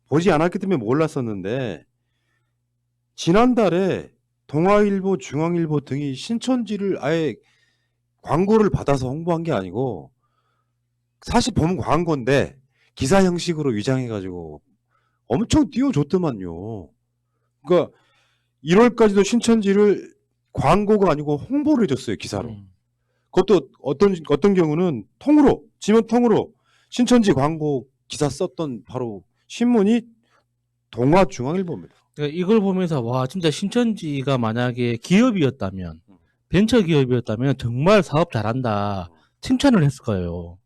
보지 않았기 때문에 몰랐었는데 지난달에 동아일보, 중앙일보 등이 신천지를 아예 광고를 받아서 홍보한 게 아니고 사실 보면 광고인데 기사 형식으로 위장해가지고 엄청 띄워줬더만요. 그러니까 1월까지도 신천지를 광고가 아니고 홍보를 해줬어요, 기사로. 그것도 어떤 경우는 통으로, 지면 통으로 신천지 광고 기사 썼던 바로 신문이 동아중앙일보입니다. 그러니까 이걸 보면서 와 진짜 신천지가 만약에 기업이었다면 벤처 기업이었다면 정말 사업 잘한다 칭찬을 했을 거예요.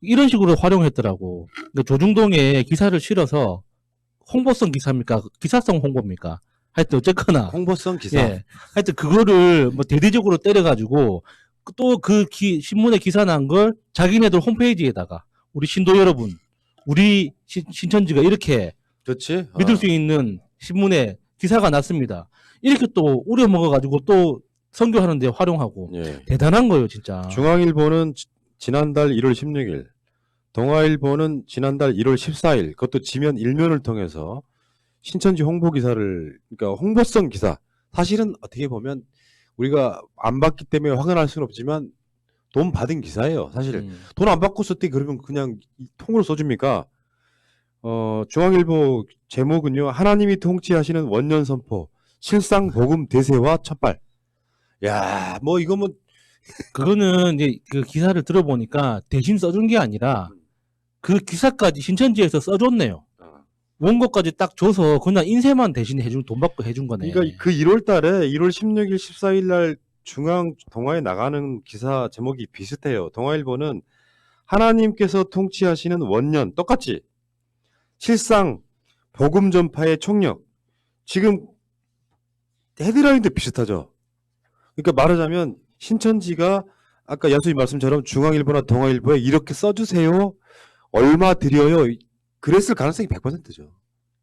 이런 식으로 활용했더라고. 그러니까 조중동에 기사를 실어서 홍보성 기사입니까? 기사성 홍보입니까? 하여튼 어쨌거나 홍보성 기사. 예. 하여튼 그거를 뭐 대대적으로 때려가지고 또 그 신문에 기사 난 걸 자기네들 홈페이지에다가 우리 신도 여러분, 우리 신천지가 이렇게 그렇지? 믿을 수 있는 신문에 기사가 났습니다. 이렇게 또 우려먹어가지고 또 선교하는데 활용하고 예. 대단한 거예요, 진짜. 중앙일보는 지난달 1월 16일, 동아일보는 지난달 1월 14일, 그것도 지면 일면을 통해서 신천지 홍보 기사를, 그러니까 홍보성 기사, 사실은 어떻게 보면 우리가 안 받기 때문에 확인할 수는 없지만 돈 받은 기사예요. 사실 돈 안 받고 썼대 그러면 그냥 통으로 써줍니까? 중앙일보 제목은요, 하나님이 통치하시는 원년 선포, 실상 복음 대세와 첫발. 야, 뭐 이거 뭐 그거는 이제 그 기사를 들어보니까 대신 써준 게 아니라 그 기사까지 신천지에서 써줬네요. 원고까지 딱 줘서 그냥 인쇄만 대신 해준 돈 받고 해준 거네. 그러니까 그 1월 달에 1월 16일, 14일 날 중앙 동아에 나가는 기사 제목이 비슷해요. 동아일보는 하나님께서 통치하시는 원년 똑같지. 실상 복음 전파의 총력. 지금 헤드라인도 비슷하죠. 그러니까 말하자면 신천지가 아까 야수님 말씀처럼 중앙일보나 동아일보에 이렇게 써주세요. 얼마 드려요. 그랬을 가능성이 100%죠.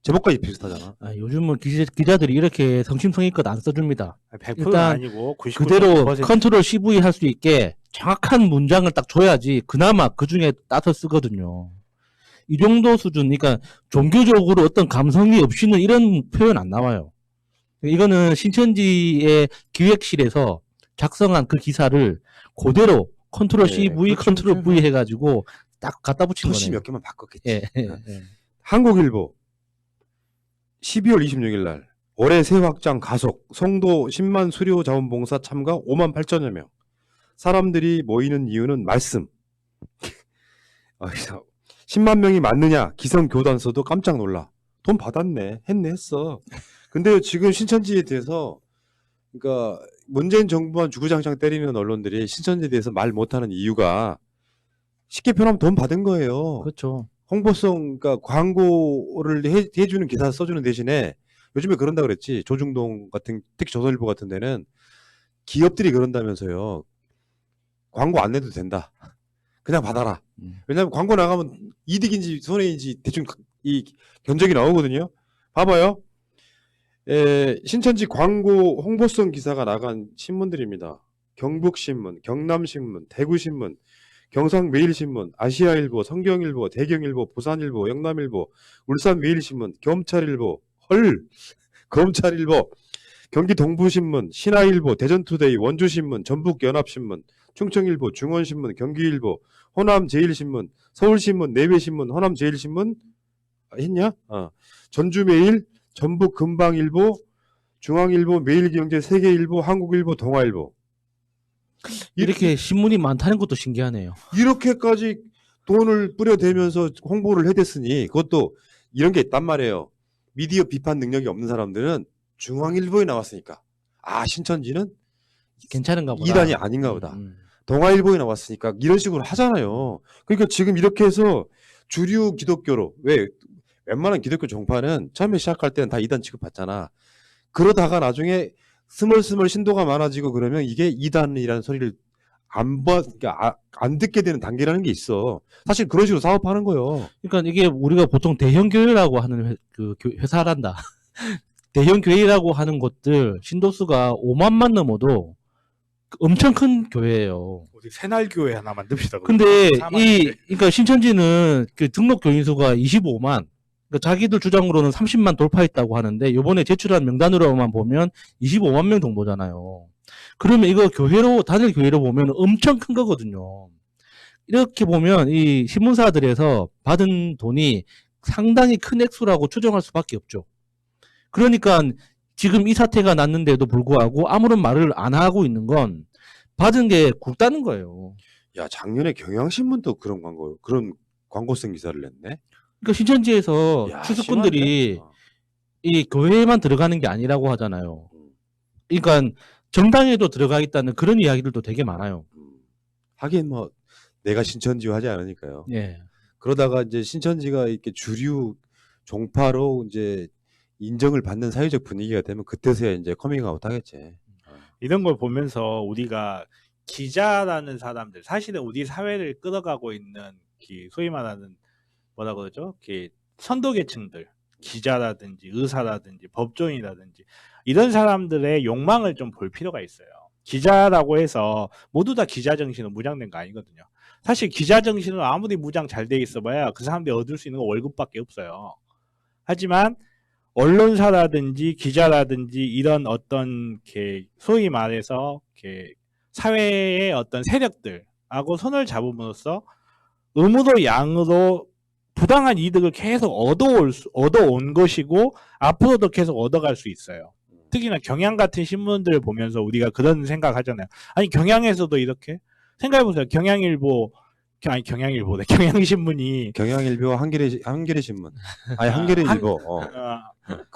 제목까지 비슷하잖아. 요즘은 기자들이 이렇게 성심성의껏 안 써줍니다. 100%는 일단 아니고 99.9%. 그대로 컨트롤 CV 할 수 있게 정확한 문장을 딱 줘야지 그나마 그 중에 따서 쓰거든요. 이 정도 수준, 그러니까 종교적으로 어떤 감성이 없이는 이런 표현 안 나와요. 이거는 신천지의 기획실에서 작성한 그 기사를 그대로 컨트롤 CV, 그렇죠. 컨트롤 V 해가지고 딱 갖다 붙인 푸시 거네요. 몇 개만 바꿨겠지. 예. 한국일보 12월 26일 날 올해 새 확장 가속, 송도 10만 수료 자원봉사 참가 5만 8천여 명. 사람들이 모이는 이유는 말씀. 10만 명이 맞느냐? 기성교단서도 깜짝 놀라. 돈 받았네. 했어. 근데 지금 신천지에 대해서 그러니까 문재인 정부만 주구장창 때리는 언론들이 신천지에 대해서 말 못하는 이유가 쉽게 표현하면 돈 받은 거예요. 그렇죠. 홍보성, 그러니까 광고를 해주는 기사 써주는 대신에 요즘에 그런다 그랬지. 조중동 같은, 특히 조선일보 같은 데는 기업들이 그런다면서요. 광고 안 내도 된다. 그냥 받아라. 왜냐하면 광고 나가면 이득인지 손해인지 대충 이 견적이 나오거든요. 봐봐요. 신천지 광고 홍보성 기사가 나간 신문들입니다. 경북신문, 경남신문, 대구신문, 경상매일신문, 아시아일보, 성경일보, 대경일보, 부산일보, 영남일보, 울산매일신문, 검찰일보, 검찰일보, 경기동부신문, 신화일보, 대전투데이, 원주신문, 전북연합신문, 충청일보, 중원신문, 경기일보, 호남제일신문, 서울신문, 내외신문, 호남제일신문 했냐? 전주매일, 전북금방일보, 중앙일보, 매일경제, 세계일보, 한국일보, 동아일보. 이렇게 신문이 많다는 것도 신기하네요. 이렇게까지 돈을 뿌려대면서 홍보를 해댔으니 그것도 이런 게 있단 말이에요. 미디어 비판 능력이 없는 사람들은 중앙일보에 나왔으니까 신천지는 괜찮은가 보다. 이단이 아닌가 보다. 동아일보에 나왔으니까 이런 식으로 하잖아요. 그러니까 지금 이렇게 해서 주류 기독교로 웬만한 기독교 종파는 처음에 시작할 때는 다 이단 취급받잖아. 그러다가 나중에 스멀스멀 신도가 많아지고 그러면 이게 이단이라는 소리를 그러니까 안 듣게 되는 단계라는 게 있어. 사실 그런 식으로 사업하는 거예요. 그러니까 이게 우리가 보통 대형 교회라고 하는 회사란다. 대형 교회라고 하는 곳들 신도수가 5만만 넘어도 엄청 큰 교회예요. 어디 새날교회 하나 만듭시다. 근데 그러니까 신천지는 그 등록 교인 수가 25만. 그러니까 자기들 주장으로는 30만 돌파했다고 하는데 이번에 제출한 명단으로만 보면 25만 명 정도잖아요. 그러면 이거 단일 교회로 보면 엄청 큰 거거든요. 이렇게 보면 이 신문사들에서 받은 돈이 상당히 큰 액수라고 추정할 수밖에 없죠. 그러니까 지금 이 사태가 났는데도 불구하고 아무런 말을 안 하고 있는 건 받은 게 굵다는 거예요. 야, 작년에 경향신문도 그런 광고성 기사를 냈네. 그러니까 신천지에서 야, 추수꾼들이 심한데? 이 교회에만 들어가는 게 아니라고 하잖아요. 음, 그러니까 정당에도 들어가 있다는 그런 이야기들도 되게 많아요. 하긴 뭐 내가 신천지화 하지 않으니까요. 예. 그러다가 이제 신천지가 이렇게 주류 종파로 이제 인정을 받는 사회적 분위기가 되면 그때서야 이제 커밍아웃 하겠지. 이런 걸 보면서 우리가 기자라는 사람들, 사실은 우리 사회를 끌어가고 있는 소위 말하는 뭐라 그러죠? 선도계층들, 기자라든지 의사라든지 법조인이라든지 이런 사람들의 욕망을 좀 볼 필요가 있어요. 기자라고 해서 모두 다 기자 정신은 무장된 거 아니거든요. 사실 기자 정신은 아무리 무장 잘 돼 있어봐야 그 사람들이 얻을 수 있는 건 월급밖에 없어요. 하지만 언론사라든지 기자라든지 이런 어떤 소위 말해서 사회의 어떤 세력들하고 손을 잡음으로써 음으로 양으로 부당한 이득을 계속 얻어온 것이고 앞으로도 계속 얻어갈 수 있어요. 특히나 경향 같은 신문들을 보면서 우리가 그런 생각하잖아요. 아니 경향에서도 이렇게 생각해보세요. 경향일보래. 경향신문이 경향일보, 한겨레 신문. 아니 한겨레일보.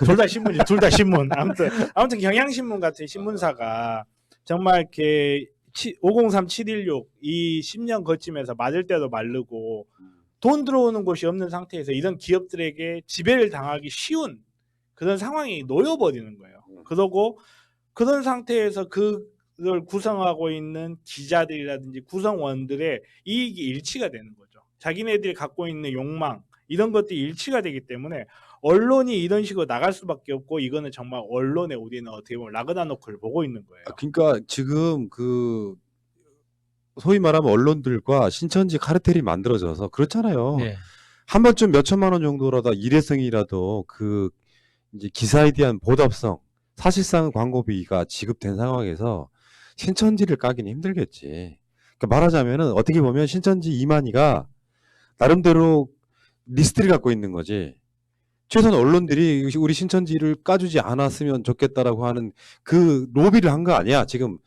둘 다 신문이 둘 다 신문. 아무튼 경향신문 같은 신문사가 정말 503, 716 이 10년 거치면서 맞을 때도 마르고 돈 들어오는 곳이 없는 상태에서 이런 기업들에게 지배를 당하기 쉬운 그런 상황이 놓여버리는 거예요. 그러고 그런 상태에서 그걸 구성하고 있는 기자들이라든지 구성원들의 이익이 일치가 되는 거죠. 자기네들이 갖고 있는 욕망 이런 것들이 일치가 되기 때문에 언론이 이런 식으로 나갈 수밖에 없고 이거는 정말 언론에 우리는 어떻게 보면 라그나노크를 보고 있는 거예요. 그러니까 지금 소위 말하면 언론들과 신천지 카르텔이 만들어져서 그렇잖아요. 네. 한 번쯤 몇 천만 원 정도라도 일회성이라도 이제 기사에 대한 보답성, 사실상 광고비가 지급된 상황에서 신천지를 까기는 힘들겠지. 그러니까 말하자면은 어떻게 보면 신천지 이만희가 나름대로 리스트를 갖고 있는 거지. 최소한 언론들이 우리 신천지를 까주지 않았으면 좋겠다라고 하는 그 로비를 한 거 아니야. 지금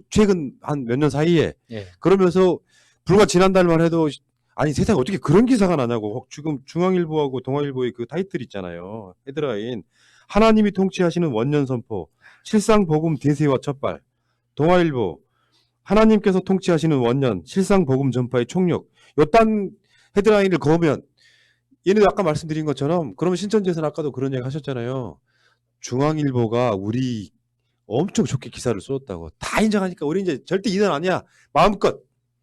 최근 한 몇 년 사이에. 예. 그러면서 불과 지난달만 해도 아니 세상에 어떻게 그런 기사가 나냐고. 지금 중앙일보하고 동아일보의 그 타이틀 있잖아요. 헤드라인. 하나님이 통치하시는 원년 선포. 실상 복음 대세와 첫발. 동아일보. 하나님께서 통치하시는 원년. 실상 복음 전파의 총력. 요딴 헤드라인을 그으면 얘네도 아까 말씀드린 것처럼 그러면 신천지에서는 아까도 그런 얘기 하셨잖아요. 중앙일보가 우리 엄청 좋게 기사를 쏟았다고. 다 인정하니까 우리 이제 절대 이단 아니야. 마음껏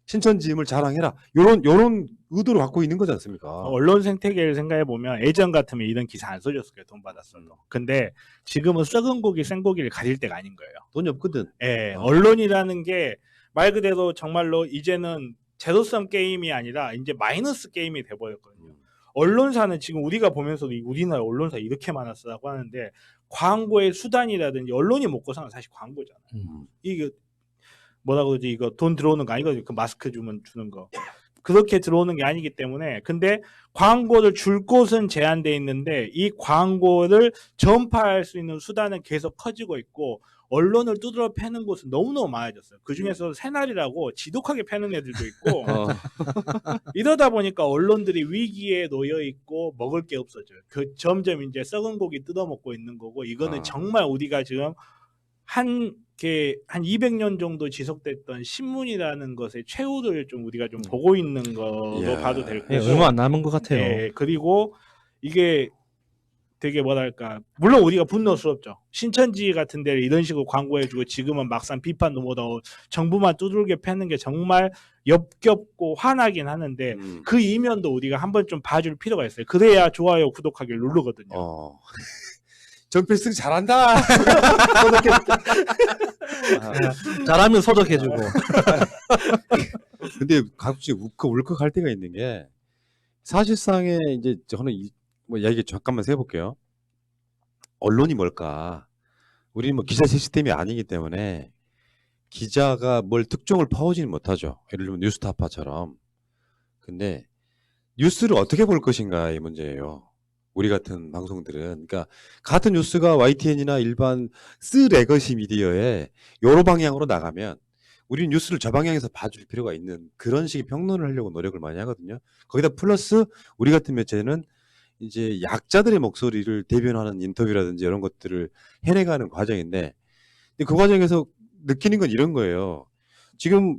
신천지임을 자랑해라. 요런 의도를 갖고 있는 거지 않습니까? 언론 생태계를 생각해 보면 예전 같으면 이런 기사 안 써줬을 거예요. 돈 받았어도. 근데 지금은 썩은 고기, 생고기를 가릴 때가 아닌 거예요. 돈이 없거든. 예, 언론이라는 게 말 그대로 정말로 이제는 제로섬 게임이 아니라 이제 마이너스 게임이 돼버렸거든요. 언론사는 지금 우리가 보면서도 우리나라 언론사 이렇게 많았어라고 하는데 광고의 수단이라든지 언론이 먹고 사는 사실 광고잖아요. 이게 뭐라 그러지? 이거 돈 들어오는 거 아니거든요. 그 마스크 주는 거. 그렇게 들어오는 게 아니기 때문에 근데 광고를 줄 곳은 제한돼 있는데 이 광고를 전파할 수 있는 수단은 계속 커지고 있고 언론을 두드러 패는 곳은 너무너무 많아졌어요. 그중에서 새날이라고 지독하게 패는 애들도 있고 이러다 보니까 언론들이 위기에 놓여 있고 먹을 게 없어져요. 점점 이제 썩은 고기 뜯어먹고 있는 거고 이거는 정말 우리가 지금 한 200년 정도 지속됐던 신문이라는 것의 최후를 좀 우리가 좀 보고 있는 거로 봐도 될 거고. 얼마 안 남은 것 같아요. 네, 그리고 이게 되게 뭐랄까 물론 우리가 분노스럽죠. 신천지 같은 데를 이런 식으로 광고해주고 지금은 막상 비판도 못하고 정부만 두들겨 패는 게 정말 역겹고 화나긴 하는데 그 이면도 우리가 한번 좀 봐줄 필요가 있어요. 그래야 좋아요, 구독하기를 누르거든요. 정필승 잘한다. 잘하면 소독해주고. 근데 가끔씩 울컥할 때가 있는 게 사실상에 이제 저는 뭐 이야기 잠깐만 해볼게요. 언론이 뭘까? 우리는 뭐 기자 시스템이 아니기 때문에 기자가 뭘 특종을 파오지는 못하죠. 예를 들면 뉴스타파처럼. 근데 뉴스를 어떻게 볼 것인가의 문제예요. 우리 같은 방송들은. 그러니까 같은 뉴스가 YTN이나 일반 쓰레거시 미디어에 여러 방향으로 나가면 우리는 뉴스를 저 방향에서 봐줄 필요가 있는 그런 식의 평론을 하려고 노력을 많이 하거든요. 거기다 플러스 우리 같은 매체는 이제 약자들의 목소리를 대변하는 인터뷰라든지 이런 것들을 해내가는 과정인데, 근데 그 과정에서 느끼는 건 이런 거예요. 지금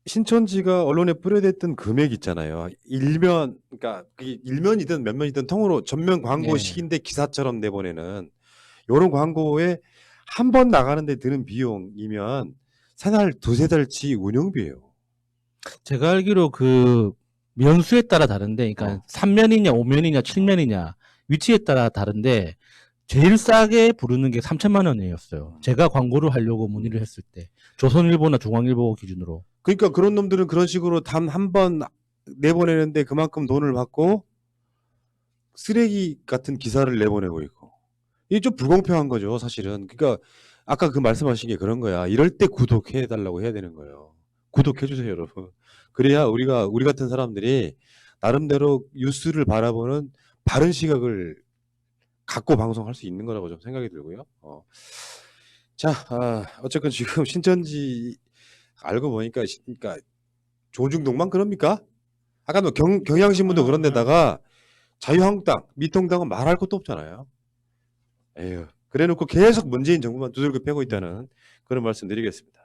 신천지가 언론에 뿌려댔던 금액 있잖아요. 일면, 그러니까 그게 일면이든 몇면이든 통으로 전면 광고식인데 기사처럼 내보내는 요런 광고에 한 번 나가는데 드는 비용이면 사날 두세 달치 운영비예요. 제가 알기로 그 면수에 따라 다른데, 그러니까 3면이냐, 5면이냐, 7면이냐 위치에 따라 다른데 제일 싸게 부르는 게 3천만 원이었어요. 제가 광고를 하려고 문의를 했을 때 조선일보나 중앙일보 기준으로. 그러니까 그런 놈들은 그런 식으로 단 한 번 내보내는데 그만큼 돈을 받고 쓰레기 같은 기사를 내보내고 있고. 이게 좀 불공평한 거죠, 사실은. 그러니까 아까 그 말씀하신 게 그런 거야. 이럴 때 구독해 달라고 해야 되는 거예요. 구독해 주세요, 여러분. 그래야 우리 같은 사람들이 나름대로 뉴스를 바라보는 바른 시각을 갖고 방송할 수 있는 거라고 좀 생각이 들고요. 자, 어쨌건 지금 신천지 알고 보니까 그러니까 조중동만 그럽니까? 아까 뭐 경향신문도 그런 데다가 자유한국당, 미통당은 말할 것도 없잖아요. 에휴, 그래놓고 계속 문재인 정부만 두들겨 패고 있다는 그런 말씀 드리겠습니다.